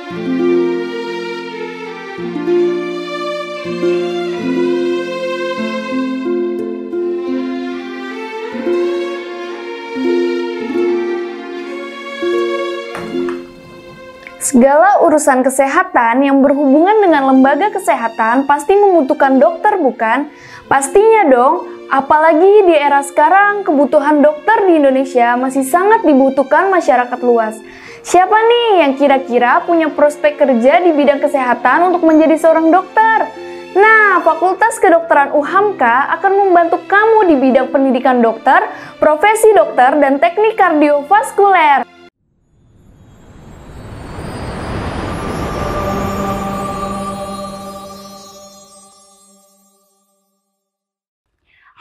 Segala urusan kesehatan yang berhubungan dengan lembaga kesehatan pasti membutuhkan dokter, bukan? Pastinya dong, apalagi di era sekarang kebutuhan dokter di Indonesia masih sangat dibutuhkan masyarakat luas. Siapa nih yang kira-kira punya prospek kerja di bidang kesehatan untuk menjadi seorang dokter? Nah, Fakultas Kedokteran UHAMKA akan membantu kamu di bidang pendidikan dokter, profesi dokter, dan teknik kardiovaskuler.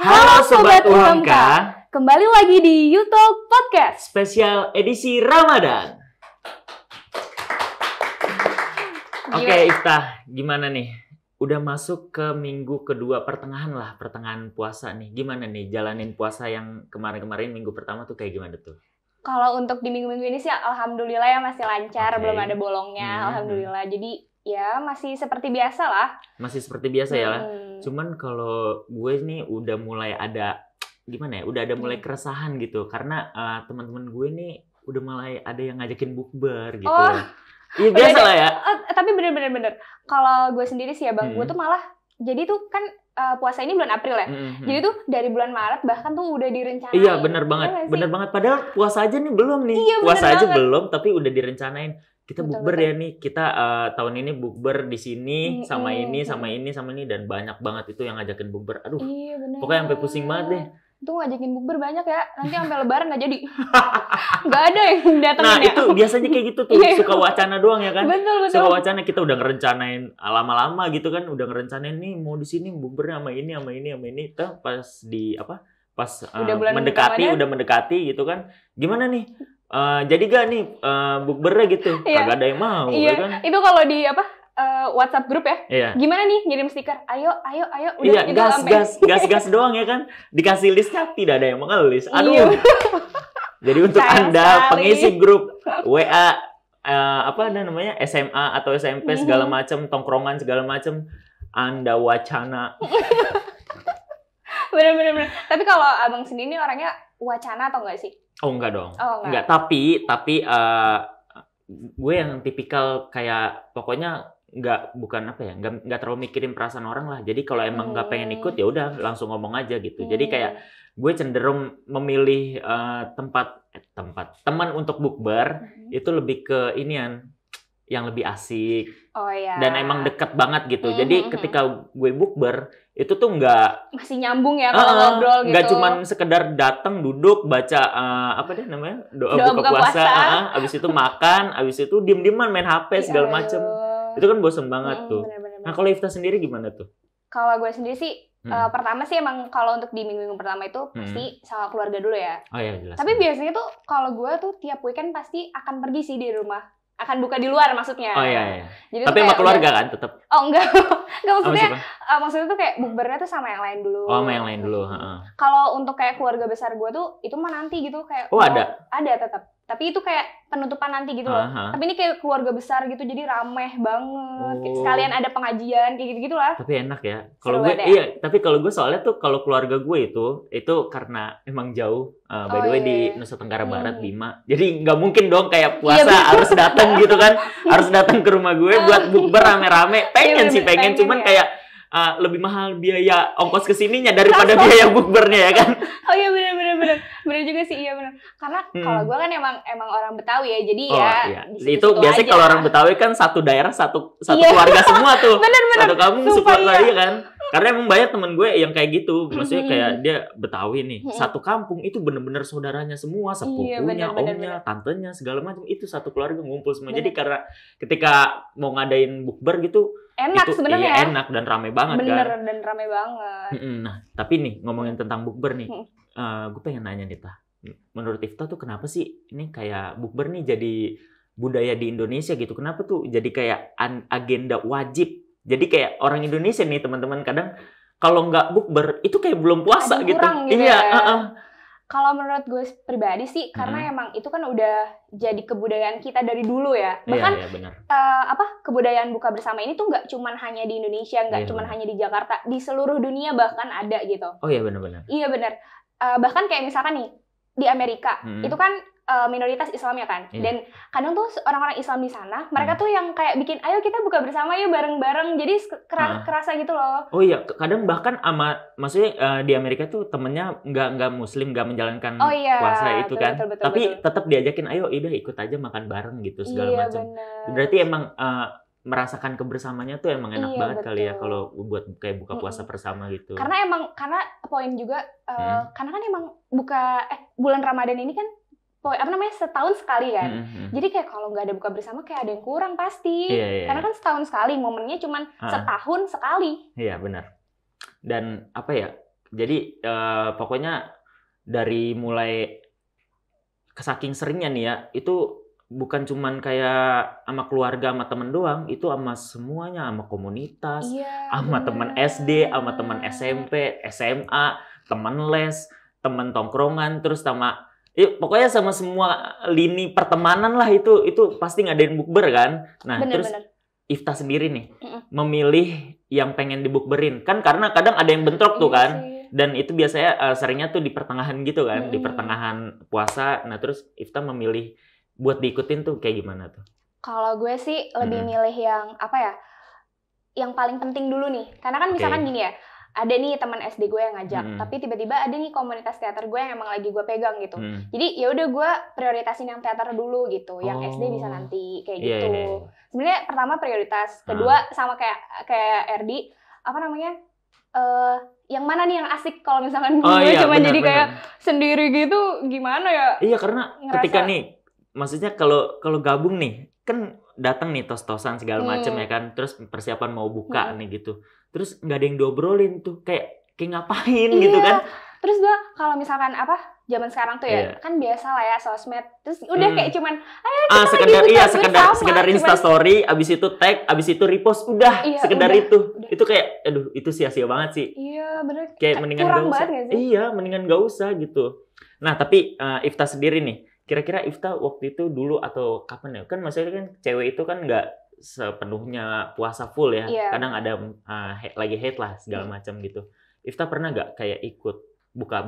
Halo Sobat UHAMKA, kembali lagi di YouTube Podcast spesial edisi Ramadan. Oke, Iftah, gimana nih? Udah masuk ke minggu kedua, pertengahan puasa nih. Gimana nih jalanin puasa yang kemarin-kemarin minggu pertama tuh kayak gimana tuh? Kalau untuk di minggu-minggu ini sih alhamdulillah ya masih lancar, belum ada bolongnya, alhamdulillah. Jadi ya masih seperti biasa lah. Masih seperti biasa ya lah. Cuman kalau gue nih udah mulai ada gimana ya? Udah ada mulai keresahan gitu karena teman-teman gue nih udah mulai ada yang ngajakin bukber gitu. Oh, iya biasa lah ya. Tapi bener. Kalau gue sendiri sih ya Bang, gue tuh malah jadi tuh kan puasa ini bulan April ya. Jadi tuh dari bulan Maret bahkan tuh udah direncanain. Iya bener banget. Padahal puasa aja nih belum nih. Iya, puasa aja banget. belum tapi udah direncanain. Kita bukber Betul. ya nih, kita tahun ini bukber di sini sama ini dan banyak banget itu yang ngajakin bukber. Aduh, iya, bener. pokoknya sampai pusing banget deh. Itu ngajakin bukber banyak ya, nanti sampai lebaran nggak jadi. Nggak ada yang datangin. Nah itu biasanya kayak gitu tuh, suka wacana doang ya kan. Betul. Suka wacana, kita udah ngerencanain lama-lama gitu kan, udah ngerencanain nih mau di sini bukbernya sama ini. Tuh pas di udah mendekati gitu kan. Gimana nih? Jadi gak nih bukbernya gitu? Kagak ada yang mau, iya. Ya kan? Itu kalau di WhatsApp grup ya. Iya. Gimana nih ngirim stiker? Ayo. Udah iya, gitu gas doang ya kan? Dikasih listnya tidak ada yang mengelis. Aduh. Iya. Jadi untuk Sayang Anda sekali. pengisi grup WA SMA atau SMP segala macam, tongkrongan segala macam, Anda wacana. Bener. Tapi kalau abang sendiri orangnya wacana atau enggak sih? Oh enggak dong. Oh, enggak. Tapi gue yang tipikal kayak pokoknya nggak terlalu mikirin perasaan orang lah. Jadi kalau emang nggak pengen ikut ya udah langsung ngomong aja gitu. Jadi kayak gue cenderung memilih teman untuk bukber itu lebih ke inian yang lebih asik. Oh iya. Dan emang deket banget gitu. Jadi ketika gue bukber itu tuh nggak masih nyambung ya kalau ngobrol gitu. Nggak cuman sekedar datang duduk baca doa buka puasa. Abis itu makan, abis itu diem-dieman main HP segala macem. Itu kan bosen banget tuh. Bener. Nah kalau Iftah sendiri gimana tuh? Kalau gue sendiri sih pertama sih emang kalau untuk di minggu-minggu pertama itu pasti sama keluarga dulu ya. Oh iya jelas. Tapi biasanya tuh kalau gue tuh tiap weekend pasti akan pergi sih di rumah. Akan buka di luar maksudnya. Oh iya. Jadi tapi sama keluarga kan tetap? Oh enggak. Maksudnya tuh kayak bukbernya tuh sama yang lain dulu. Oh sama yang lain dulu. Kalau untuk kayak keluarga besar gue tuh itu mah nanti gitu kayak. Oh ada? Ada tetap. Tapi itu kayak penutupan nanti gitu loh. Tapi ini kayak keluarga besar gitu jadi rameh banget. Sekalian ada pengajian kayak gitu-gitu lah. Tapi enak ya. Kalau gue tapi kalau gue soalnya tuh kalau keluarga gue itu karena emang jauh. By the way di Nusa Tenggara Barat 5. Jadi nggak mungkin dong kayak puasa harus datang gitu kan. Harus datang ke rumah gue buat bukber rame-rame. Pengen cuman kayak lebih mahal biaya ongkos kesininya daripada biaya bukbernya ya kan. Oh iya bener juga sih, iya bener. Karena kalau gue kan emang orang Betawi ya, jadi itu biasanya kalau orang Betawi kan satu daerah satu keluarga semua tuh. Bener. Satu kampung support lagi kan. Karena emang banyak temen gue yang kayak gitu. Maksudnya kayak dia Betawi nih. Satu kampung itu bener-bener saudaranya semua, sepupunya, omnya, tantenya, segala macam itu satu keluarga ngumpul semua. Jadi karena ketika mau ngadain bukber gitu enak sebenarnya. Iya, enak dan rame banget kan. Bener dan rame banget. Nah, tapi nih ngomongin tentang bukber nih. Gue pengen nanya nih, Tah. Menurut Iftah tuh kenapa sih ini kayak bukber nih jadi budaya di Indonesia gitu? Kenapa tuh jadi kayak agenda wajib? Jadi kayak orang Indonesia nih teman-teman kadang kalau nggak bukber itu kayak belum puasa gitu. Iya. Kalau menurut gue pribadi sih, karena emang itu kan udah jadi kebudayaan kita dari dulu ya. Bahkan iya, benar. Kebudayaan buka bersama ini tuh nggak cuman hanya di Indonesia, nggak cuman hanya di Jakarta, di seluruh dunia bahkan ada gitu. Oh iya, benar-benar. Iya benar. Bahkan kayak misalkan nih di Amerika, itu kan minoritas Islam ya kan. Dan kadang tuh orang-orang Islam di sana, mereka tuh yang kayak bikin, ayo kita buka bersama yuk bareng-bareng. Jadi kerasa gitu loh. Oh iya, kadang bahkan maksudnya di Amerika tuh temennya nggak Muslim, nggak menjalankan puasa itu kan. Betul, tapi tetap diajakin, ayo udah ikut aja makan bareng gitu segala macam. Berarti emang merasakan kebersamanya tuh emang enak banget kali ya kalau buat kayak buka puasa bersama gitu. Karena poin juga, karena kan emang bulan Ramadan ini kan setahun sekali kan. Jadi kayak kalau nggak ada buka bersama kayak ada yang kurang pasti. Karena kan setahun sekali, momennya cuma setahun sekali. Iya benar. Dan apa ya? Jadi pokoknya dari mulai saking seringnya nih ya, itu bukan cuman kayak sama keluarga sama temen doang, itu sama semuanya, sama komunitas, sama teman SD, sama teman SMP, SMA, teman les, teman tongkrongan, terus sama pokoknya sama semua lini pertemanan lah itu pasti ngadain bukber kan. Nah, terus Ifta sendiri nih memilih yang pengen dibukberin kan, karena kadang ada yang bentrok tuh kan. Dan itu biasanya seringnya tuh di pertengahan gitu kan, di pertengahan puasa. Nah, terus Ifta memilih buat diikutin tuh kayak gimana tuh? Kalau gue sih lebih milih yang yang paling penting dulu nih. Karena kan misalkan gini ya, ada nih teman SD gue yang ngajak, tapi tiba-tiba ada nih komunitas teater gue yang emang lagi gue pegang gitu. Jadi ya udah gue prioritasin yang teater dulu gitu, yang SD bisa nanti kayak gitu. Sebenarnya pertama prioritas, kedua sama kayak Erdi, yang mana nih yang asik kalau misalkan gue cuma jadi kayak sendiri gitu, gimana ya? Iya, karena ketika nih, maksudnya kalau gabung nih, kan datang nih tos-tosan segala macam ya kan, terus persiapan mau buka nih gitu. Terus nggak ada yang diobrolin tuh, kayak ngapain gitu kan. Terus gue kalau misalkan zaman sekarang tuh ya, kan biasa lah ya sosmed. Terus udah kayak cuman, ayo kita sekedar Insta story, abis itu tag, abis itu repost, udah sekedar itu. Udah. Itu kayak, aduh itu sia-sia banget sih. Iya bener. Kayak mendingan gak usah. Iya, mendingan gak usah gitu. Nah tapi Ifta sendiri nih, kira-kira Ifta waktu itu dulu atau kapan ya? Kan maksudnya kan cewek itu kan nggak sepenuhnya puasa full ya. Kadang ada lagi hate lah segala macam gitu. Ifta pernah nggak kayak ikut buka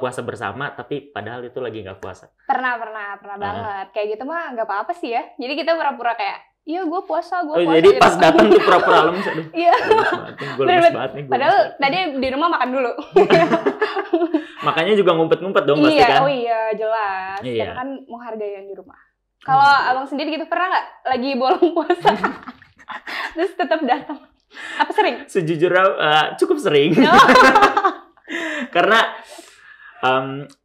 puasa bersama tapi padahal itu lagi nggak puasa? Pernah banget. Kayak gitu mah nggak apa-apa sih ya. Jadi kita pura-pura kayak, iya gue puasa. Jadi gitu. Pas datang tuh pura-pura lemes. Aduh, iya. Gue lemes banget nih. Padahal tadi di rumah makan dulu. Makanya juga ngumpet-ngumpet dong pasti kan? Oh iya, jelas. Kita kan menghargai yang di rumah. Kalau abang sendiri gitu pernah nggak lagi bolong puasa terus tetap datang? Apa sering? Sejujurnya cukup sering. Karena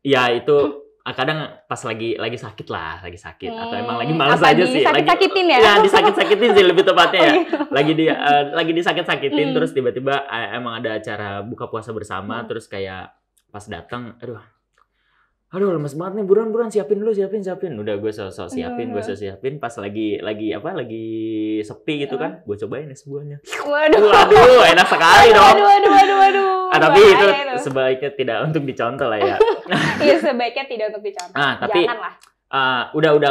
ya itu kadang pas lagi sakit atau emang lagi malas aja sih. Sakit-sakitin ya? Ya disakit-sakitin sih lebih tepatnya ya. Lagi disakit-sakitin terus tiba-tiba emang ada acara buka puasa bersama terus kayak pas datang, aduh lemes banget nih, buruan siapin dulu. Udah gue sok siapin pas lagi sepi gitu kan, gue cobain es buahnya. Waduh, enak sekali dong. Waduh. Tapi itu sebaiknya tidak untuk dicontoh lah ya. Iya, sebaiknya tidak untuk dicontoh. Tapi janganlah.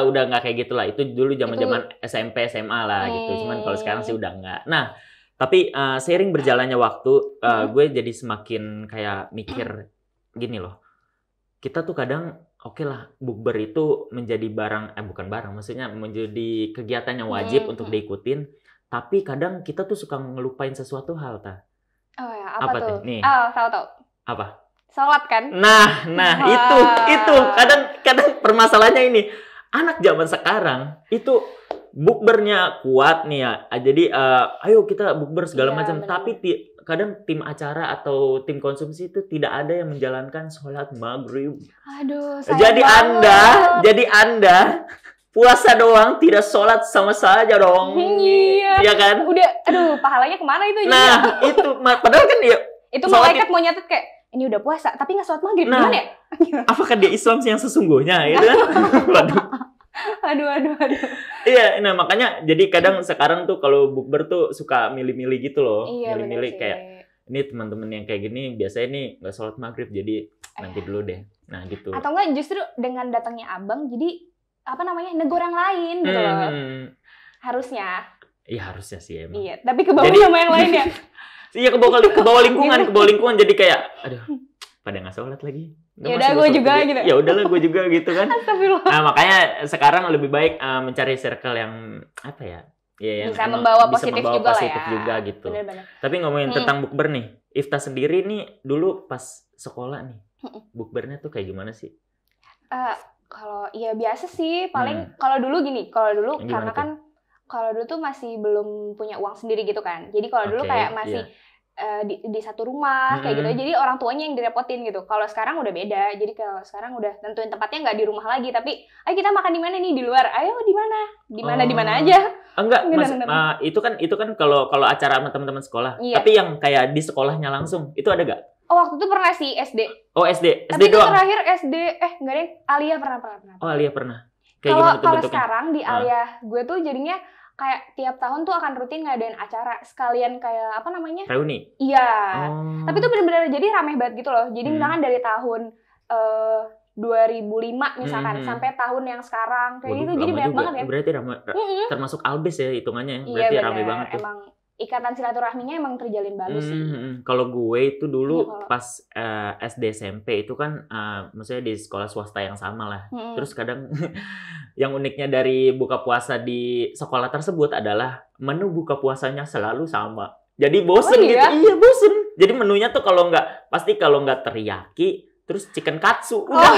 Udah nggak kayak gitu lah. Itu dulu zaman SMP SMA lah gitu. Cuman kalau sekarang sih udah nggak. Nah, tapi seiring berjalannya waktu, gue jadi semakin kayak mikir gini loh. Kita tuh kadang oke lah, bukber itu menjadi bukan barang, maksudnya menjadi kegiatan yang wajib untuk diikutin. Tapi kadang kita tuh suka ngelupain sesuatu hal, Ta. Oh ya, apa tuh? Nih? Tahu. Apa? Sholat kan? Nah, itu kadang permasalahannya ini. Anak zaman sekarang itu bukbernya kuat nih ya. Jadi ayo kita bukber segala macam. Tapi kadang tim acara atau tim konsumsi itu tidak ada yang menjalankan sholat maghrib. Aduh, jadi Anda puasa doang, tidak sholat sama saja dong. Iya kan? Udah, pahalanya kemana itu? Nah, itu padahal kan dia itu malaikat mau nyatet kayak ini udah puasa tapi nggak sholat maghrib, gimana ya? Apakah dia Islam yang sesungguhnya gitu kan? Waduh. Aduh. Iya, nah makanya jadi kadang sekarang tuh kalau bukber tuh suka milih-milih gitu loh. Milih-milih kayak ini teman-teman yang kayak gini biasanya nih nggak sholat maghrib, jadi nanti dulu deh. Nah gitu. Atau enggak justru dengan datangnya abang jadi negor yang lain gitu loh. Harusnya. Iya harusnya sih emang. Iya, tapi ke bawah sama yang lain ya. Iya ke bawah lingkungan jadi kayak aduh pada nggak sholat lagi. Ya udah gue juga gitu. Ya udahlah gue juga gitu kan. Astagfirullah. Nah makanya sekarang lebih baik mencari circle yang apa ya? Ya, bisa membawa positif juga lah ya. Juga gitu. Bener-bener. Tapi ngomongin tentang bukber nih, Ifta sendiri nih dulu pas sekolah nih, bukbernya tuh kayak gimana sih? Kalau ya biasa sih, paling kalau dulu karena tuh? kan kalau dulu tuh masih belum punya uang sendiri gitu kan. Jadi kalau dulu kayak masih di satu rumah kayak gitu. Jadi orang tuanya yang direpotin gitu. Kalau sekarang udah beda. Jadi kalau sekarang udah tentuin tempatnya nggak di rumah lagi, tapi ayo kita makan di mana nih, di luar. Ayo di mana? Di mana aja. Enggak, itu kan kalau acara sama teman-teman sekolah. Iya. Tapi yang kayak di sekolahnya langsung, itu ada gak? Oh, waktu itu pernah sih SD. Oh, SD. Tapi SD doang. Terakhir SD, enggak deh, Alia pernah. Oh, Alia pernah. Kayak gimana tuh bentuknya? Kalau sekarang di Alia, gue tuh jadinya kayak tiap tahun tuh akan rutin ngadain acara sekalian kayak apa namanya? Reuni. Iya. Tapi tuh benar-benar jadi rame banget gitu loh. Jadi misalkan dari tahun 2005 misalkan sampai tahun yang sekarang kayak gitu, jadi banyak banget ya. Berarti termasuk albes ya hitungannya. Berarti iya, rame banget tuh. Emang ikatan silaturahminya emang terjalin bagus sih. Kalau gue itu dulu pas SD SMP itu kan maksudnya di sekolah swasta yang sama lah. Terus kadang yang uniknya dari buka puasa di sekolah tersebut adalah menu buka puasanya selalu sama. Jadi bosen gitu. Iya bosen. Jadi menunya tuh kalau nggak teriyaki, terus chicken katsu, udah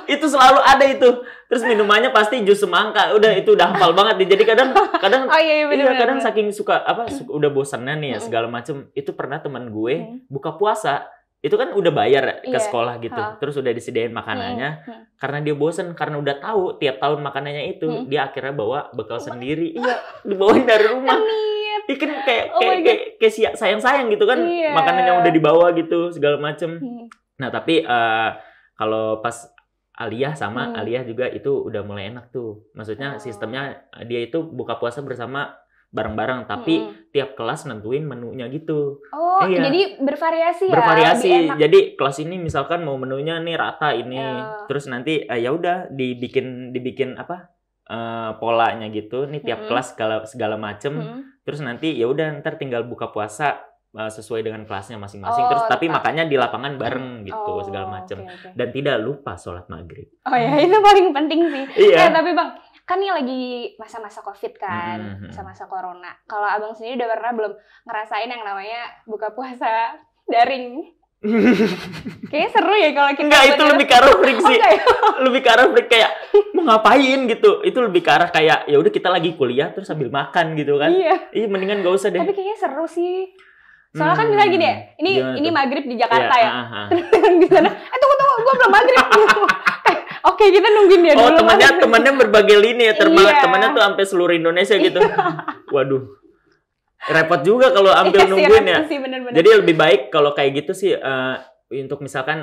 itu selalu ada itu. Terus minumannya pasti jus semangka, udah itu udah hafal banget. Jadi kadang kadang saking suka udah bosannya nih ya segala macem. Itu pernah teman gue buka puasa itu kan udah bayar ke sekolah gitu, terus udah disediain makanannya. Karena dia bosan, karena udah tahu tiap tahun makanannya itu, dia akhirnya bawa bekal sendiri. Iya, dibawain dari rumah. Ikan kayak sayang-sayang gitu kan, makanannya udah dibawa gitu segala macem. Nah tapi kalau pas Alia sama Alia juga itu udah mulai enak tuh. Maksudnya sistemnya dia itu buka puasa bersama bareng-bareng, tapi tiap kelas nentuin menunya gitu. Oh, jadi bervariasi ya? Bervariasi. Jadi kelas ini misalkan mau menunya nih rata ini, terus nanti ya udah dibikin polanya gitu. Nih tiap kelas segala macem. Terus nanti ya udah ntar tinggal buka puasa sesuai dengan kelasnya masing-masing. Terus tapi makannya di lapangan bareng gitu segala macem. Dan tidak lupa sholat maghrib. Oh ya, itu paling penting sih. Iya. Tapi Bang, kan ini lagi masa-masa COVID kan, masa-masa corona. Kalau Abang sendiri udah pernah belum ngerasain yang namanya buka puasa daring? Kayaknya seru ya kalau kita. Enggak, itu lebih ke arah freak sih. Lebih ke arah freak kayak mau ngapain gitu. Itu lebih ke arah kayak ya udah kita lagi kuliah terus sambil makan gitu kan. Iya, mendingan gak usah deh. Tapi kayaknya seru sih. Soalnya kan misalnya gini ya, ini maghrib di Jakarta ya. Di sana, tunggu, gue belum maghrib. Oke, kita nungguin dia dulu. Oh, temannya berbagai lini ya, temannya tuh sampai seluruh Indonesia gitu. Waduh, repot juga kalau ambil nungguin ya. Jadi lebih baik kalau kayak gitu sih. Untuk misalkan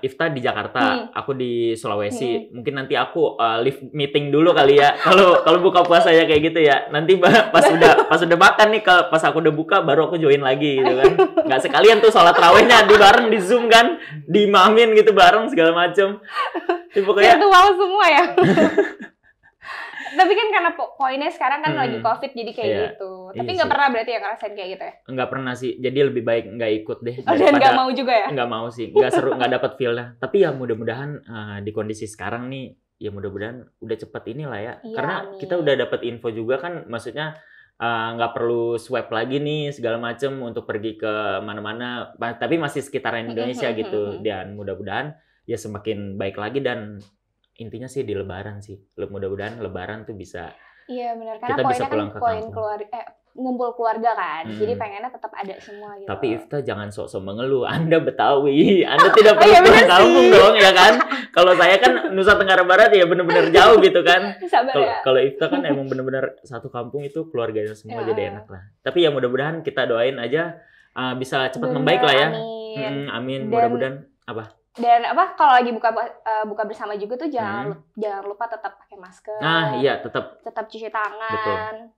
Ifta di Jakarta, aku di Sulawesi, mungkin nanti aku live meeting dulu kali ya. Kalau buka puasa ya kayak gitu ya. Nanti pas udah makan nih, pas aku udah buka baru aku join lagi gitu kan. Nggak sekalian tuh sholat rawehnya bareng di Zoom kan, diimamin gitu bareng segala macem. Pokoknya virtual semua ya. Tapi kan karena poinnya sekarang kan lagi COVID jadi kayak gitu. Tapi nggak pernah berarti ya ngerasain kayak gitu ya? Nggak pernah sih. Jadi lebih baik nggak ikut deh. Dan nggak mau juga ya? Nggak mau sih. Nggak seru, nggak dapet feel-nya. Tapi ya mudah-mudahan di kondisi sekarang nih, ya mudah-mudahan udah cepet inilah ya. Karena kita udah dapet info juga kan, maksudnya nggak perlu swab lagi nih segala macem untuk pergi ke mana-mana. Tapi masih sekitaran Indonesia gitu. Dan mudah-mudahan ya semakin baik lagi dan intinya sih di Lebaran sih. Mudah-mudahan Lebaran tuh bisa. Iya benar, karena poinnya kan poin ngumpul keluarga kan. Jadi pengennya tetap ada semua gitu. Tapi Ifta jangan sok-sok mengeluh. Anda Betawi, Anda tidak perlu pulang kampung dong ya kan. Kalau saya kan Nusa Tenggara Barat ya benar-benar jauh gitu kan. Kalau Ifta kan emang benar-benar satu kampung itu keluarganya semua jadi enak lah. Tapi ya mudah-mudahan kita doain aja bisa cepat membaik lah ya. Amin. Mudah-mudahan apa? Dan kalau lagi buka bersama juga tuh jangan lupa tetap pakai masker. Nah, iya tetap cuci tangan. Betul.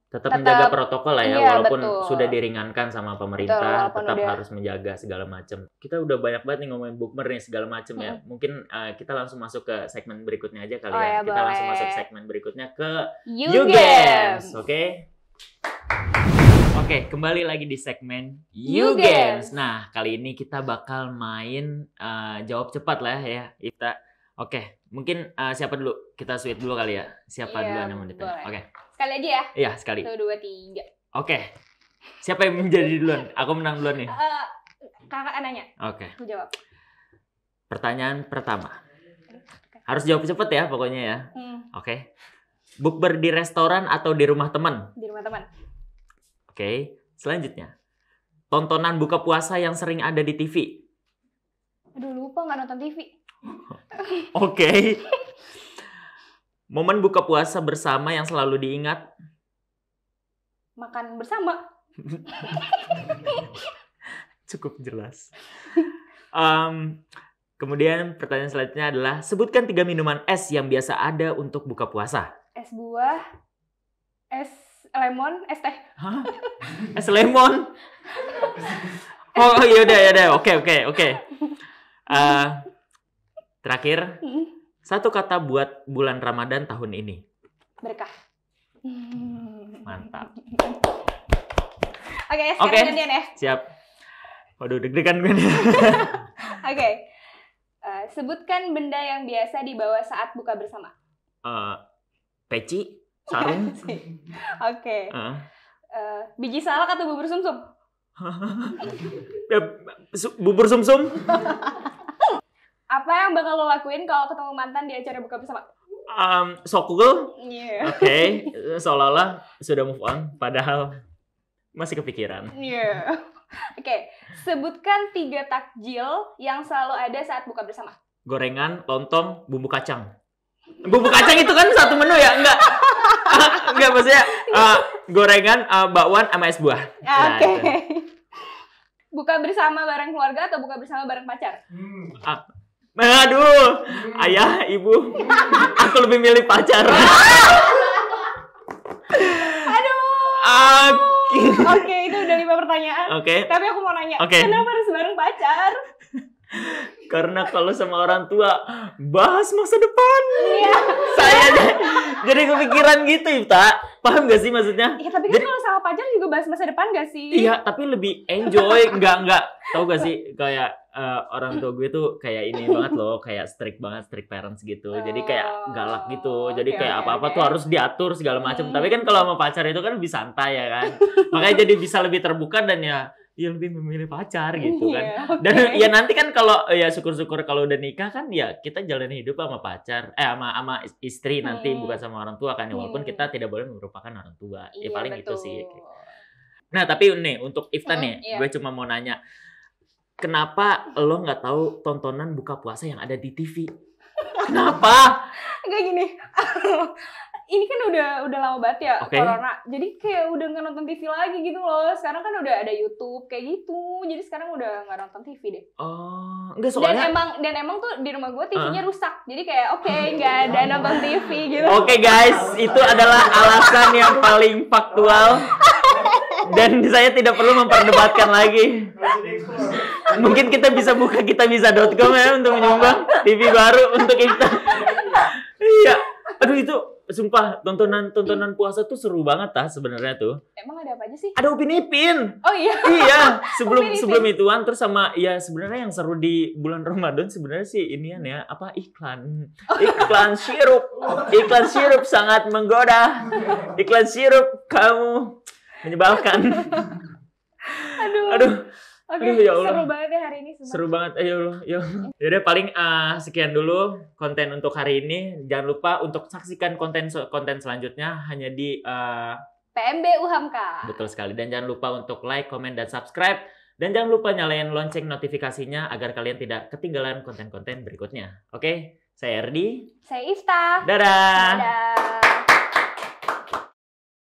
Tetap menjaga protokol lah ya, iya, walaupun betul. sudah diringankan sama pemerintah, betul, tetap harus menjaga segala macam. Kita udah banyak banget nih ngomongin bukber nih segala macam ya. Mungkin kita langsung masuk ke segmen berikutnya aja kali ya. Kita langsung masuk segmen berikutnya ke You Games, oke? Oke, kembali lagi di segmen You Games. Nah, kali ini kita bakal main jawab cepat lah ya, Ifta. Oke, mungkin siapa dulu? Kita sweet dulu kali ya. Siapa duluan yang mau ditanya? Oke. Sekali aja ya? Iya, sekali. 1, 2, 3. Oke. Siapa yang menjadi duluan? Aku menang duluan nih. Kakak nanya. Oke. Aku jawab. Pertanyaan pertama. Harus jawab cepet ya pokoknya ya. Oke. Bukber di restoran atau di rumah teman? Di rumah teman. Oke, selanjutnya. Tontonan buka puasa yang sering ada di TV. Aduh, lupa nggak nonton TV. Oke. Momen buka puasa bersama yang selalu diingat. Makan bersama. Cukup jelas. Kemudian pertanyaan selanjutnya adalah sebutkan 3 minuman es yang biasa ada untuk buka puasa. Es buah, es lemon, es teh. Hah? Es lemon? Oh yaudah. Oke. Terakhir, satu kata buat bulan Ramadan tahun ini. Berkah. Mantap. Oke, sekarang gantian ya. Siap. Waduh, deg-degan gue nih. Oke. Sebutkan benda yang biasa dibawa saat buka bersama. Peci, sarung. Oke. Biji salak atau bubur sumsum? Bubur sumsum. Apa yang bakal lo lakuin kalau ketemu mantan di acara buka bersama? Sokul. Yeah. Oke. Seolah-olah sudah move on, padahal masih kepikiran. Yeah. Oke. Sebutkan 3 takjil yang selalu ada saat buka bersama. Gorengan, lontong, bumbu kacang. Bumbu kacang itu kan satu menu ya? Enggak. Enggak, maksudnya gorengan, bakwan, sama es buah. Oke. Buka bersama bareng keluarga atau buka bersama bareng pacar? Aduh, ayah, ibu. Aku lebih milih pacar. Aduh. Oke, itu udah 5 pertanyaan. Oke. Tapi aku mau nanya, kenapa harus bareng pacar? Karena kalau sama orang tua bahas masa depan. Iya. Saya jadi kepikiran gitu, Ifta. Paham gak sih maksudnya? Iya, tapi kan kalau sama pacar juga bahas masa depan gak sih? Iya, tapi lebih enjoy. Enggak. Tahu gak sih kayak orang tua gue tuh kayak ini banget loh, kayak strict parents gitu. Jadi kayak galak gitu. Jadi kayak apa-apa tuh harus diatur segala macam. Tapi kan kalau sama pacar itu kan lebih santai ya kan. Makanya jadi bisa lebih terbuka dan ya lebih memilih pacar gitu kan. Dan ya nanti kan kalau ya syukur-syukur kalau udah nikah kan ya kita jalani hidup sama pacar, sama istri nanti bukan sama orang tua kan. Walaupun kita tidak boleh merupakan orang tua. Ya paling betul. Itu sih. Nah, tapi nih untuk Ifta nih, gue cuma mau nanya. Kenapa lo nggak tahu tontonan buka puasa yang ada di TV? Kenapa? Kayak gini. Ini kan udah lama banget ya corona. Jadi kayak udah nggak nonton TV lagi gitu loh. Sekarang kan udah ada YouTube kayak gitu. Jadi sekarang udah nggak nonton TV deh. Oh, enggak soalnya. Dan emang tuh di rumah gue TV-nya rusak. Jadi kayak nggak ada nonton TV gitu. Oke, guys, itu adalah alasan yang paling faktual. Dan saya tidak perlu memperdebatkan lagi. Mungkin kita bisa buka kitabisa.com ya untuk menyumbang TV baru untuk kita. Iya. Aduh, itu sumpah tontonan puasa tuh seru banget sebenarnya tuh. Emang ada apa aja sih? Ada Upin Ipin. Oh iya. Iya, sebelum ituan terus sama ya sebenarnya yang seru di bulan Ramadan sebenarnya sih inian ya, iklan. Iklan sirup. Iklan sirup sangat menggoda. Iklan sirup kamu menyebalkan. Aduh. Oke, seru banget ya hari ini. Seru banget. Ayo. Yaudah paling sekian dulu konten untuk hari ini. Jangan lupa untuk saksikan konten selanjutnya hanya di PMB UHAMKA. Betul sekali. Dan jangan lupa untuk like, comment, dan subscribe. Dan jangan lupa nyalain lonceng notifikasinya agar kalian tidak ketinggalan konten-konten berikutnya. Oke, saya Erdi. Saya Ifta. Dadah. Dadah.